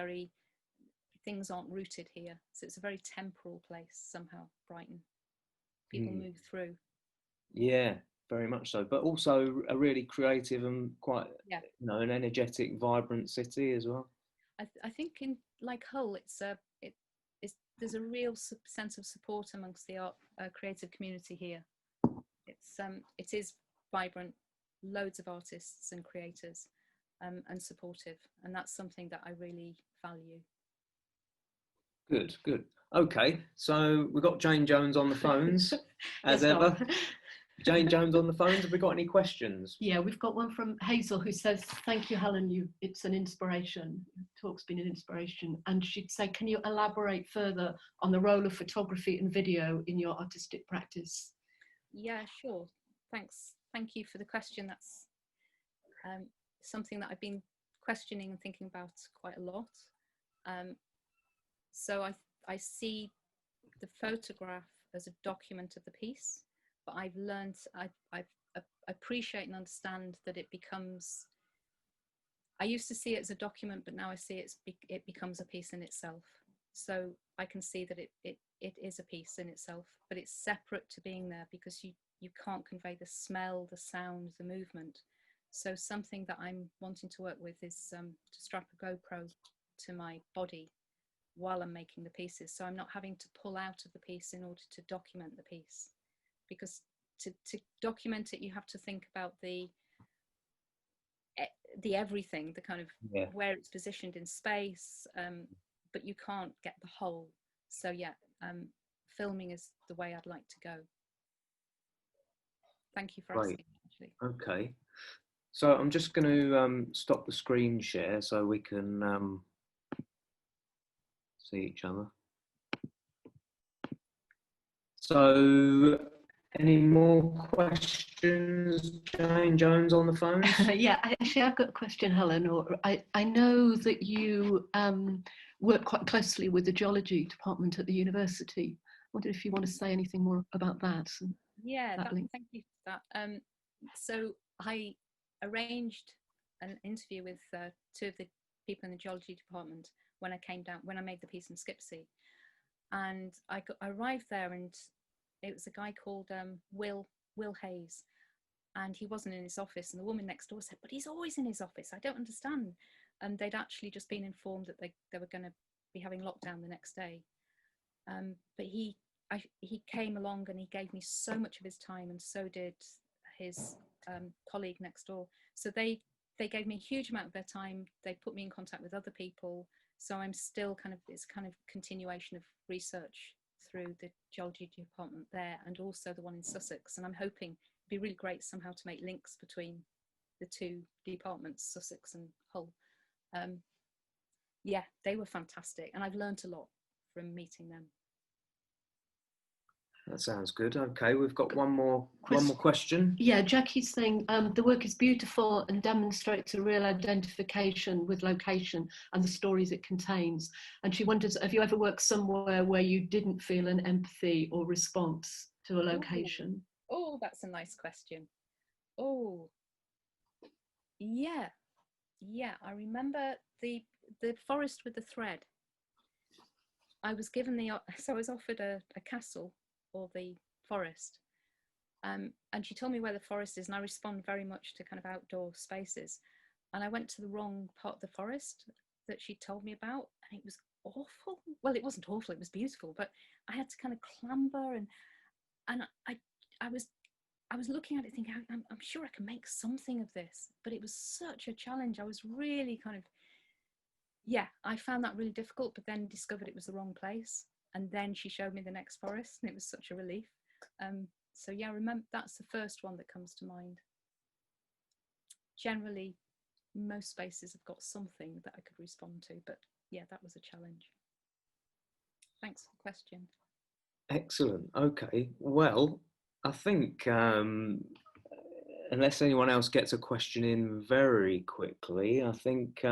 things aren't rooted here. So it's a very temporal place somehow, Brighton. People move through. Yeah, very much so. But also a really creative and quite, an energetic, vibrant city as well. I think in like Hull, there's a real sense of support amongst the art creative community here. It is vibrant, loads of artists and creators, and supportive, and that's something that I really value. Good. Okay, so we've got Jane Jones on the phones, as ever. Jane Jones on the phones. Have we got any questions? Yeah, we've got one from Hazel who says, "Thank you, Helen. It's an inspiration. The talk's been an inspiration." And she'd say, "Can you elaborate further on the role of photography and video in your artistic practice?" Yeah, sure. Thanks. Thank you for the question. That's something that I've been questioning and thinking about quite a lot. So I see the photograph as a document of the piece. But I've learned, I appreciate and understand that it becomes I used to see it as a document, but now I see it becomes a piece in itself. So I can see that it is a piece in itself, but it's separate to being there, because you can't convey the smell, the sound, the movement. So something that I'm wanting to work with is to strap a GoPro to my body while I'm making the pieces. So I'm not having to pull out of the piece in order to document the piece, because to document it, you have to think about the everything, the kind of where it's positioned in space, but you can't get the whole. So yeah, filming is the way I'd like to go. Thank you for asking, actually. Okay, so I'm just going to stop the screen share so we can see each other. So, any more questions? Jane Jones on the phone? Yeah, actually, I've got a question, Helen. Or I know that you work quite closely with the geology department at the university. I wonder if you want to say anything more about that. Yeah, thank you for that. So I arranged an interview with 2 of the people in the geology department when I made the piece in Skipsea. And I arrived there, and it was a guy called Will Hayes, and he wasn't in his office. And the woman next door said, "But he's always in his office. I don't understand." And they'd actually just been informed that they were going to be having lockdown the next day. But he came along, and he gave me so much of his time, and so did his colleague next door. So they gave me a huge amount of their time. They put me in contact with other people. So I'm still it's kind of continuation of research through the geology department there, and also the one in Sussex. And I'm hoping it'd be really great somehow to make links between the 2 departments, Sussex and Hull. Yeah, they were fantastic, and I've learned a lot from meeting them. That sounds good. Okay, we've got one more question. Yeah, Jackie's saying the work is beautiful and demonstrates a real identification with location and the stories it contains. And she wonders, have you ever worked somewhere where you didn't feel an empathy or response to a location? Oh, that's a nice question. Oh, yeah. I remember the forest with the thread. I was given so I was offered a castle or the forest, and she told me where the forest is, and I respond very much to kind of outdoor spaces, and I went to the wrong part of the forest that she told me about, and it was awful. Well, it wasn't awful, it was beautiful, but I had to kind of clamber, and I was looking at it thinking, I'm sure I can make something of this, but it was such a challenge. I was really kind of, I found that really difficult, but then discovered it was the wrong place. And then she showed me the next forest, and it was such a relief. So yeah, remember, that's the first one that comes to mind. Generally, most spaces have got something that I could respond to, but yeah, that was a challenge. Thanks for the question. Excellent. Okay. Well, I think unless anyone else gets a question in very quickly, I think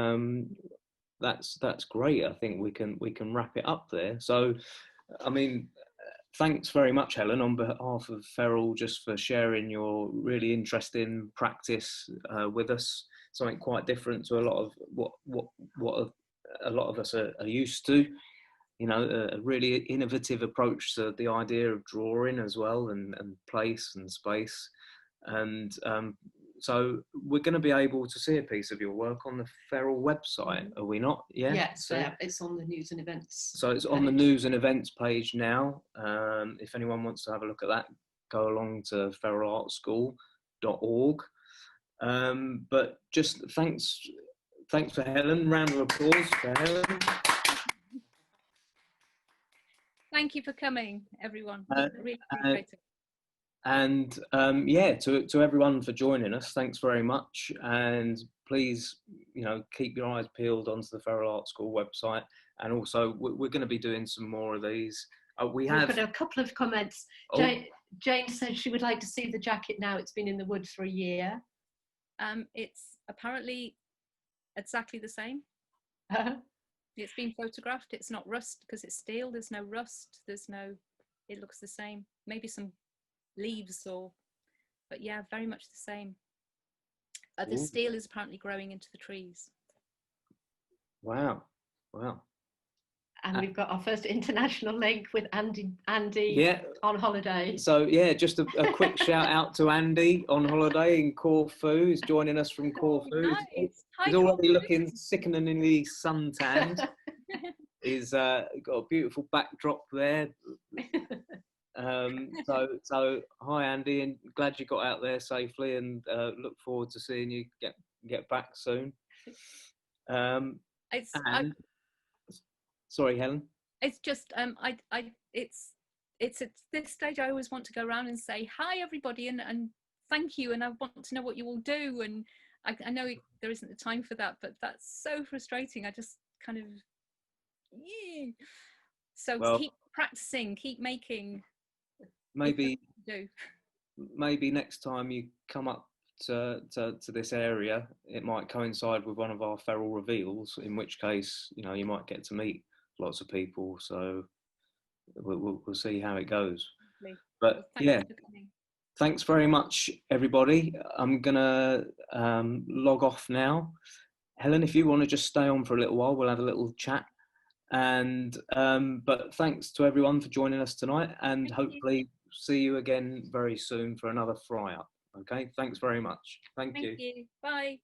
that's great. I think we can wrap it up there. So, I mean, thanks very much, Helen, on behalf of Feral, just for sharing your really interesting practice with us. Something quite different to a lot of what a lot of us are used to. You know, a really innovative approach to the idea of drawing as well, and place and space. And so we're going to be able to see a piece of your work on the Feral website, are we not? Yeah, Yes, it's on the news and events. So it's on the news and events page now. If anyone wants to have a look at that, go along to feralartschool.org. But just thanks for Helen. Round of applause for Helen. Thank you for coming, everyone. Really appreciate it. And to everyone for joining us, thanks very much. And please, keep your eyes peeled onto the Feral Art School website. And also, we're going to be doing some more of these. We've got a couple of comments. Jane said she would like to see the jacket now. It's been in the wood for a year. It's apparently exactly the same. It's been photographed. It's not rust because it's steel. There's no rust. It looks the same. Maybe some leaves but yeah, very much the same. The steel is apparently growing into the trees. Wow. Wow. And we've got our first international link with Andy Yeah. on holiday. So yeah, just a quick shout out to Andy on holiday in Corfu. He's joining us from Corfu. Oh, nice. He's already looking sickeningly suntanned. He's got a beautiful backdrop there. So hi Andy, and glad you got out there safely, and look forward to seeing you get back soon. Sorry, Helen. It's just it's at this stage I always want to go around and say hi everybody and thank you, and I want to know what you all do, and I know there isn't the time for that, but that's so frustrating. I just kind of keep practicing, keep making. Maybe next time you come up to this area, it might coincide with one of our feral reveals, in which case, you know, you might get to meet lots of people. So we'll see how it goes. But yeah, thanks very much, everybody. I'm gonna log off now. Helen, if you want to just stay on for a little while, we'll have a little chat. And but thanks to everyone for joining us tonight, and hopefully see you again very soon for another fry up. Okay, thanks very much. Thank you. Bye.